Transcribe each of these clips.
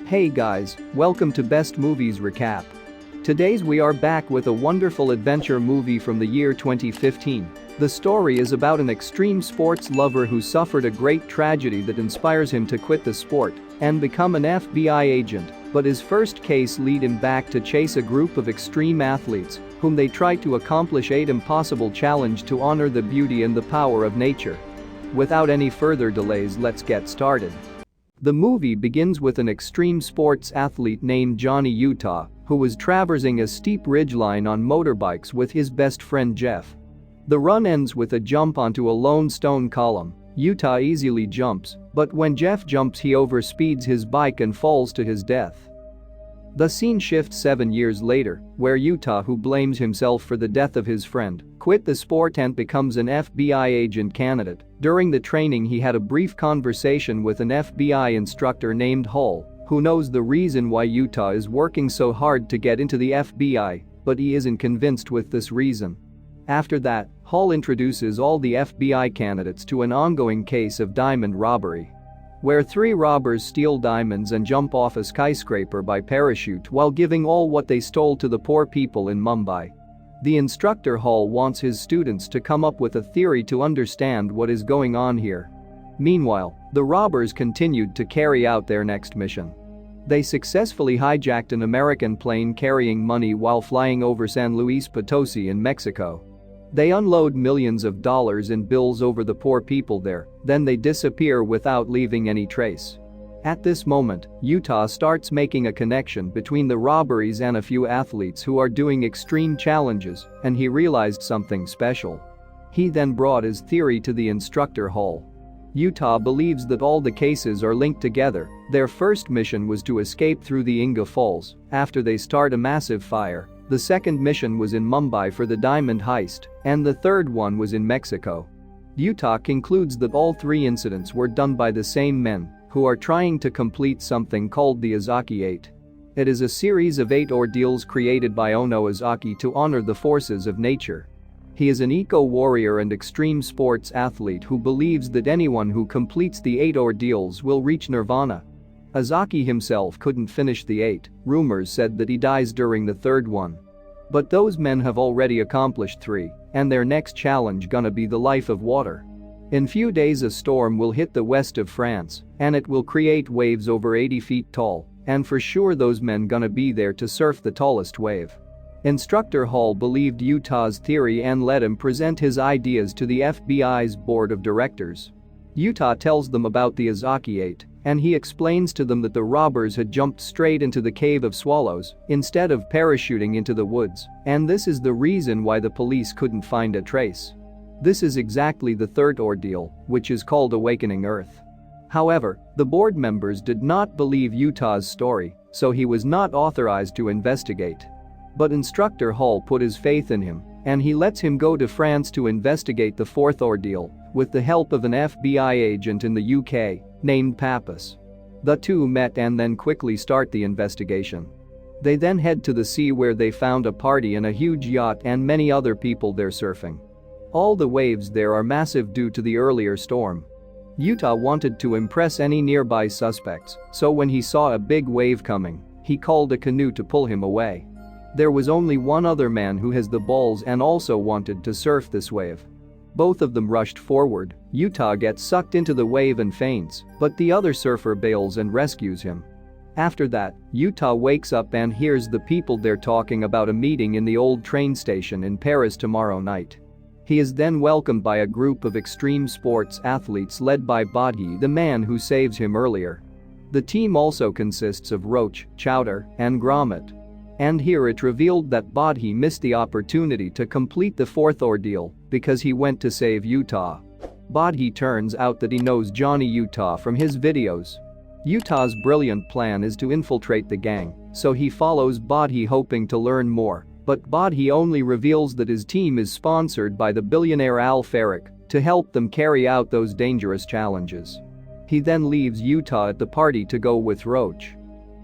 Hey guys, welcome to Best Movies Recap. Today's we are back with a wonderful adventure movie from the year 2015. The story is about an extreme sports lover who suffered a great tragedy that inspires him to quit the sport and become an FBI agent, but his first case lead him back to chase a group of extreme athletes whom they try to accomplish 8 impossible challenge to honor the beauty and the power of nature. Without any further delays, let's get started. The movie begins with an extreme sports athlete named Johnny Utah, who was traversing a steep ridgeline on motorbikes with his best friend Jeff. The run ends with a jump onto a lone stone column. Utah easily jumps, but when Jeff jumps he overspeeds his bike and falls to his death. The scene shifts 7 years later, where Utah, who blames himself for the death of his friend, quit the sport and becomes an FBI agent candidate. During the training he had a brief conversation with an FBI instructor named Hall, who knows the reason why Utah is working so hard to get into the FBI, but he isn't convinced with this reason. After that, Hall introduces all the FBI candidates to an ongoing case of diamond robbery, where 3 robbers steal diamonds and jump off a skyscraper by parachute while giving all what they stole to the poor people in Mumbai. The instructor Hall wants his students to come up with a theory to understand what is going on here. Meanwhile, the robbers continued to carry out their next mission. They successfully hijacked an American plane carrying money while flying over San Luis Potosi in Mexico. They unload millions of dollars in bills over the poor people there, then they disappear without leaving any trace. At this moment, Utah starts making a connection between the robberies and a few athletes who are doing extreme challenges, and he realized something special. He then brought his theory to the instructor Hall. Utah believes that all the cases are linked together. Their first mission was to escape through the Inga Falls after they start a massive fire. The second mission was in Mumbai for the diamond heist, and the third one was in Mexico. Utah concludes that all 3 incidents were done by the same men, who are trying to complete something called the Ozaki 8. It is a series of 8 ordeals created by Ono Ozaki to honor the forces of nature. He is an eco-warrior and extreme sports athlete who believes that anyone who completes the 8 ordeals will reach nirvana. Ozaki himself couldn't finish the 8, rumors said that he dies during the 3rd one. But those men have already accomplished 3, and their next challenge gonna be the life of water. In few days a storm will hit the west of France, and it will create waves over 80 feet tall, and for sure those men gonna be there to surf the tallest wave. Instructor Hall believed Utah's theory and let him present his ideas to the FBI's board of directors. Utah tells them about the Ozaki 8, and he explains to them that the robbers had jumped straight into the Cave of Swallows instead of parachuting into the woods, and this is the reason why the police couldn't find a trace. This is exactly the 3rd ordeal, which is called Awakening Earth. However, the board members did not believe Utah's story, so he was not authorized to investigate. But Instructor Hall put his faith in him, and he lets him go to France to investigate the 4th ordeal with the help of an FBI agent in the UK named Pappas. The two met and then quickly start the investigation. They then head to the sea where they found a party and a huge yacht and many other people there surfing. All the waves there are massive due to the earlier storm. Utah wanted to impress any nearby suspects, so when he saw a big wave coming, he called a canoe to pull him away. There was only one other man who has the balls and also wanted to surf this wave. Both of them rushed forward. Utah gets sucked into the wave and faints, but the other surfer bails and rescues him. After that, Utah wakes up and hears the people there talking about a meeting in the old train station in Paris tomorrow night. He is then welcomed by a group of extreme sports athletes led by Bodhi, the man who saves him earlier. The team also consists of Roach, Chowder, and Gromit. And here it revealed that Bodhi missed the opportunity to complete the 4th ordeal because he went to save Utah. Bodhi turns out that he knows Johnny Utah from his videos. Utah's brilliant plan is to infiltrate the gang, so he follows Bodhi hoping to learn more, but Bodhi only reveals that his team is sponsored by the billionaire Al Farrick to help them carry out those dangerous challenges. He then leaves Utah at the party to go with Roach.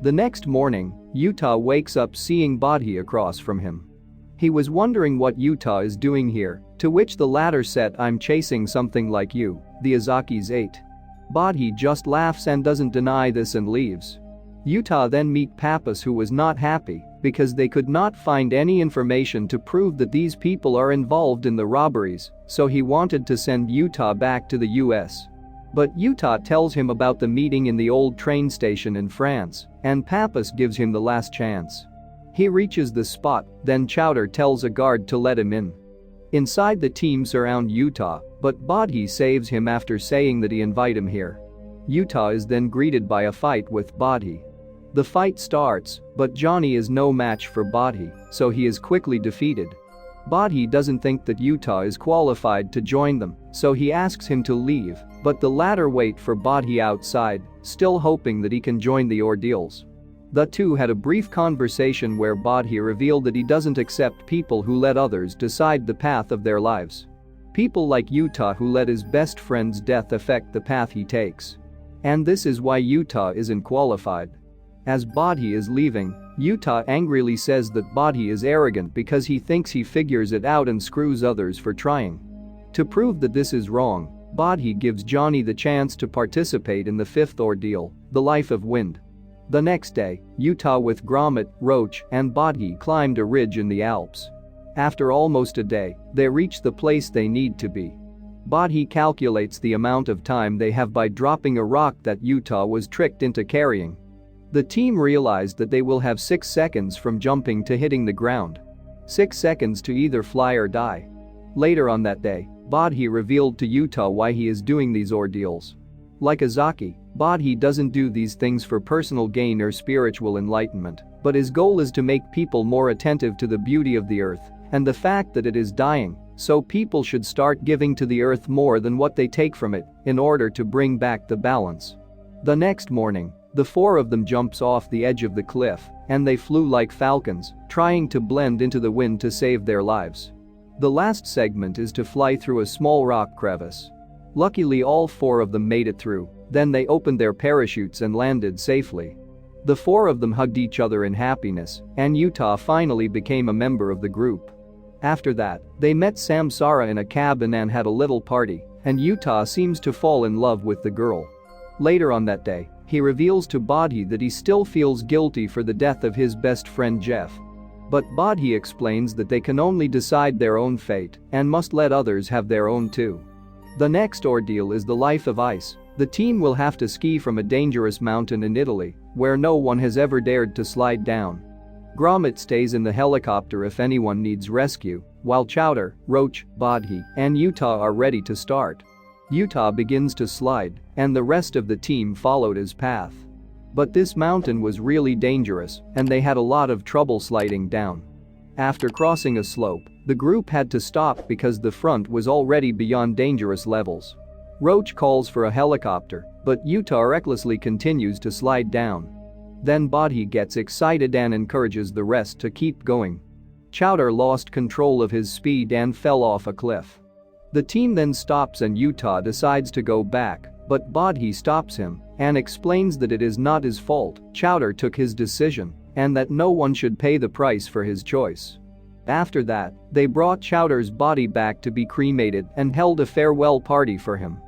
The next morning, Utah wakes up seeing Bodhi across from him. He was wondering what Utah is doing here, to which the latter said, "I'm chasing something like you, the Ozaki's 8. Bodhi just laughs and doesn't deny this and leaves. Utah then meet Pappas, who was not happy because they could not find any information to prove that these people are involved in the robberies, so he wanted to send Utah back to the US. But Utah tells him about the meeting in the old train station in France, and Pappas gives him the last chance. He reaches the spot, then Chowder tells a guard to let him in. Inside, the team surround Utah, but Bodhi saves him after saying that he invite him here. Utah is then greeted by a fight with Bodhi. The fight starts, but Johnny is no match for Bodhi, so he is quickly defeated. Bodhi doesn't think that Utah is qualified to join them, so he asks him to leave, but the latter waits for Bodhi outside, still hoping that he can join the ordeals. The two had a brief conversation where Bodhi revealed that he doesn't accept people who let others decide the path of their lives. People like Utah who let his best friend's death affect the path he takes. And this is why Utah isn't qualified. As Bodhi is leaving, Utah angrily says that Bodhi is arrogant because he thinks he figures it out and screws others for trying. To prove that this is wrong, Bodhi gives Johnny the chance to participate in the fifth ordeal, the life of wind. The next day, Utah with Gromit, Roach, and Bodhi climbed a ridge in the Alps. After almost a day, they reach the place they need to be. Bodhi calculates the amount of time they have by dropping a rock that Utah was tricked into carrying. The team realized that they will have 6 seconds from jumping to hitting the ground. 6 seconds to either fly or die. Later on that day, Bodhi revealed to Utah why he is doing these ordeals. Like Azaki, Bodhi doesn't do these things for personal gain or spiritual enlightenment, but his goal is to make people more attentive to the beauty of the earth and the fact that it is dying, so people should start giving to the earth more than what they take from it in order to bring back the balance. The next morning, the four of them jumps off the edge of the cliff, and they flew like falcons, trying to blend into the wind to save their lives. The last segment is to fly through a small rock crevice. Luckily, all four of them made it through, then they opened their parachutes and landed safely. The four of them hugged each other in happiness, and Utah finally became a member of the group. After that, they met Samsara in a cabin and had a little party, and Utah seems to fall in love with the girl. Later on that day, he reveals to Bodhi that he still feels guilty for the death of his best friend Jeff. But Bodhi explains that they can only decide their own fate and must let others have their own too. The next ordeal is the life of ice. The team will have to ski from a dangerous mountain in Italy, where no one has ever dared to slide down. Gromit stays in the helicopter if anyone needs rescue, while Chowder, Roach, Bodhi, and Utah are ready to start. Utah begins to slide, and the rest of the team followed his path. But this mountain was really dangerous, and they had a lot of trouble sliding down. After crossing a slope, the group had to stop because the front was already beyond dangerous levels. Roach calls for a helicopter, but Utah recklessly continues to slide down. Then Bodhi gets excited and encourages the rest to keep going. Chowder lost control of his speed and fell off a cliff. The team then stops and Utah decides to go back, but Bodhi stops him and explains that it is not his fault. Chowder took his decision and that no one should pay the price for his choice. After that, they brought Chowder's body back to be cremated and held a farewell party for him.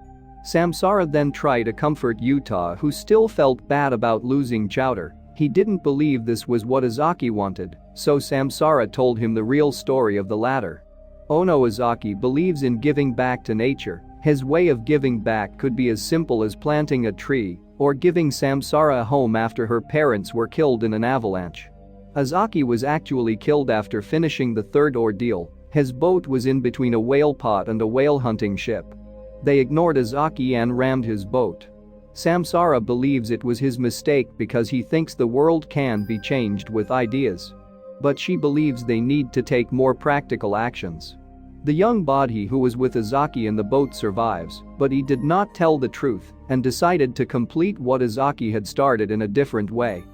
Samsara then tried to comfort Utah, who still felt bad about losing Chowder. He didn't believe this was what Azaki wanted, so Samsara told him the real story of the latter. Ono Azaki believes in giving back to nature. His way of giving back could be as simple as planting a tree or giving Samsara a home after her parents were killed in an avalanche. Azaki was actually killed after finishing the third ordeal. His boat was in between a whale pot and a whale hunting ship. They ignored Azaki and rammed his boat. Samsara believes it was his mistake because he thinks the world can be changed with ideas. But she believes they need to take more practical actions. The young Bodhi who was with Azaki in the boat survives, but he did not tell the truth and decided to complete what Azaki had started in a different way.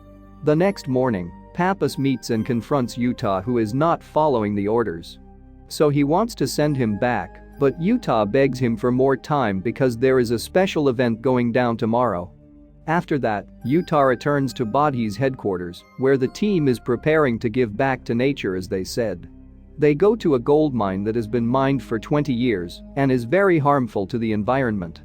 The next morning, Pappas meets and confronts Utah, who is not following the orders. So he wants to send him back, but Utah begs him for more time because there is a special event going down tomorrow. After that, Utah returns to Bodhi's headquarters, where the team is preparing to give back to nature as they said. They go to a gold mine that has been mined for 20 years and is very harmful to the environment.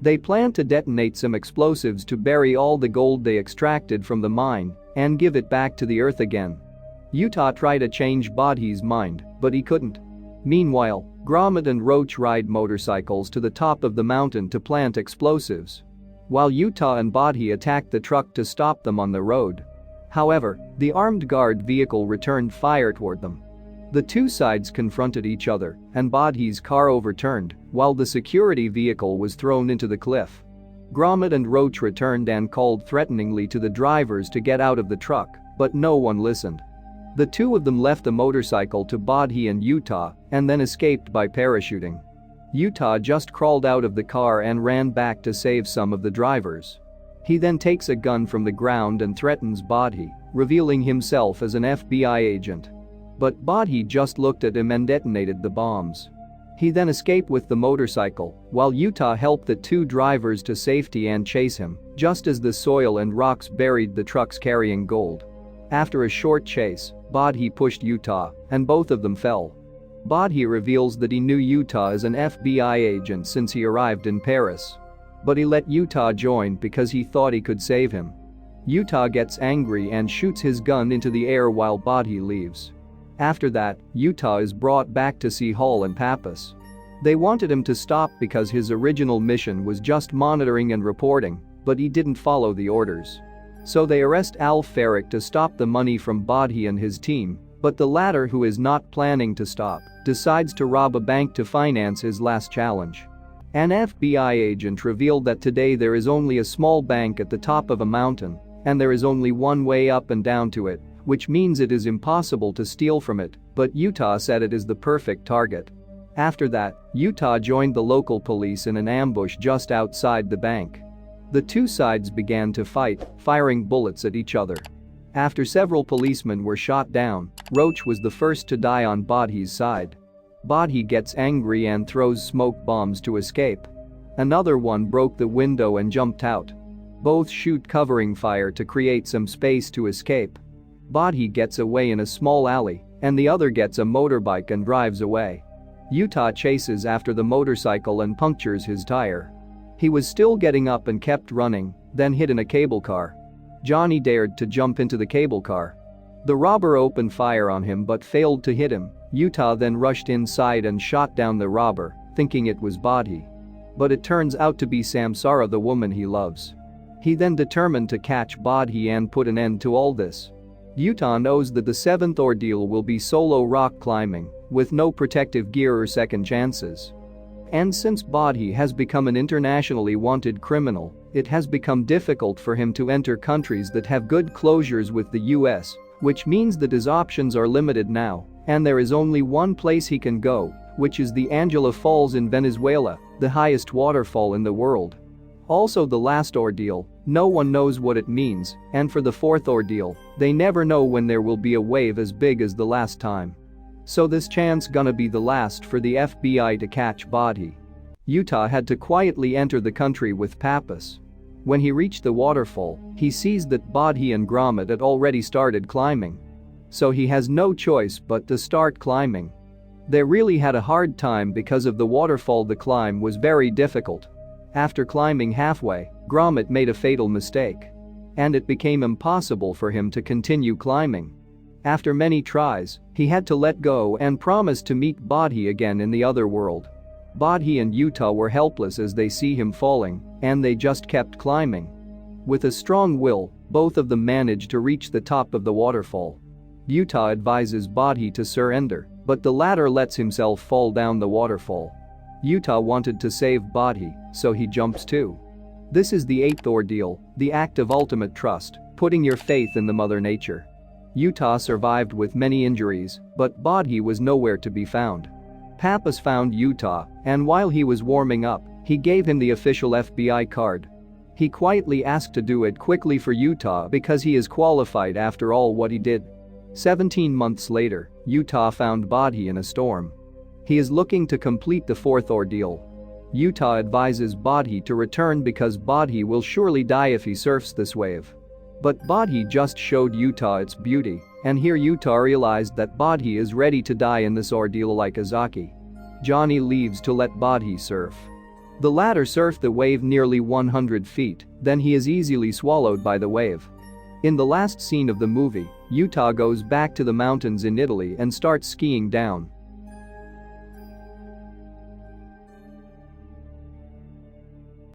They plan to detonate some explosives to bury all the gold they extracted from the mine and give it back to the earth again. Utah tried to change Bodhi's mind, but he couldn't. Meanwhile, Gromit and Roach ride motorcycles to the top of the mountain to plant explosives, while Utah and Bodhi attacked the truck to stop them on the road. However, the armed guard vehicle returned fire toward them. The two sides confronted each other, and Bodhi's car overturned, while the security vehicle was thrown into the cliff. Gromit and Roach returned and called threateningly to the drivers to get out of the truck, but no one listened. The two of them left the motorcycle to Bodhi and Utah and then escaped by parachuting. Utah just crawled out of the car and ran back to save some of the drivers. He then takes a gun from the ground and threatens Bodhi, revealing himself as an FBI agent. But Bodhi just looked at him and detonated the bombs. He then escaped with the motorcycle, while Utah helped the two drivers to safety and chase him, just as the soil and rocks buried the trucks carrying gold. After a short chase, Bodhi pushed Utah, and both of them fell. Bodhi reveals that he knew Utah as an FBI agent since he arrived in Paris. But he let Utah join because he thought he could save him. Utah gets angry and shoots his gun into the air while Bodhi leaves. After that, Utah is brought back to see Hall and Pappas. They wanted him to stop because his original mission was just monitoring and reporting, but he didn't follow the orders. So they arrest Al Ferrick to stop the money from Bodhi and his team, but the latter, who is not planning to stop, decides to rob a bank to finance his last challenge. An FBI agent revealed that today there is only a small bank at the top of a mountain, and there is only one way up and down to it, which means it is impossible to steal from it, but Utah said it is the perfect target. After that, Utah joined the local police in an ambush just outside the bank. The two sides began to fight, firing bullets at each other. After several policemen were shot down, Roach was the first to die on Bodhi's side. Bodhi gets angry and throws smoke bombs to escape. Another one broke the window and jumped out. Both shoot covering fire to create some space to escape. Bodhi gets away in a small alley, and the other gets a motorbike and drives away. Utah chases after the motorcycle and punctures his tire. He was still getting up and kept running, then hit in a cable car. Johnny dared to jump into the cable car. The robber opened fire on him but failed to hit him. Utah then rushed inside and shot down the robber, thinking it was Bodhi. But it turns out to be Samsara, the woman he loves. He then determined to catch Bodhi and put an end to all this. Utah knows that the seventh ordeal will be solo rock climbing, with no protective gear or second chances. And since Bodhi has become an internationally wanted criminal, it has become difficult for him to enter countries that have good closures with the US, which means that his options are limited now, and there is only one place he can go, which is the Angela Falls in Venezuela, the highest waterfall in the world. Also, the last ordeal, no one knows what it means, and for the fourth ordeal, they never know when there will be a wave as big as the last time. So this chance gonna be the last for the FBI to catch Bodhi. Utah had to quietly enter the country with Pappas. When he reached the waterfall, he sees that Bodhi and Gromit had already started climbing. So he has no choice but to start climbing. They really had a hard time because of the waterfall. The climb was very difficult. After climbing halfway, Gromit made a fatal mistake. And it became impossible for him to continue climbing. After many tries, he had to let go and promise to meet Bodhi again in the other world. Bodhi and Utah were helpless as they see him falling, and they just kept climbing. With a strong will, both of them managed to reach the top of the waterfall. Utah advises Bodhi to surrender, but the latter lets himself fall down the waterfall. Utah wanted to save Bodhi, so he jumps too. This is the eighth ordeal, the act of ultimate trust, putting your faith in the Mother Nature. Utah survived with many injuries, but Bodhi was nowhere to be found. Pappas found Utah, and while he was warming up, he gave him the official FBI card. He quietly asked to do it quickly for Utah because he is qualified after all what he did. 17 months later, Utah found Bodhi in a storm. He is looking to complete the fourth ordeal. Utah advises Bodhi to return because Bodhi will surely die if he surfs this wave. But Bodhi just showed Utah its beauty, and here Utah realized that Bodhi is ready to die in this ordeal like Azaki. Johnny leaves to let Bodhi surf. The latter surfed the wave nearly 100 feet, then he is easily swallowed by the wave. In the last scene of the movie, Yuta goes back to the mountains in Italy and starts skiing down.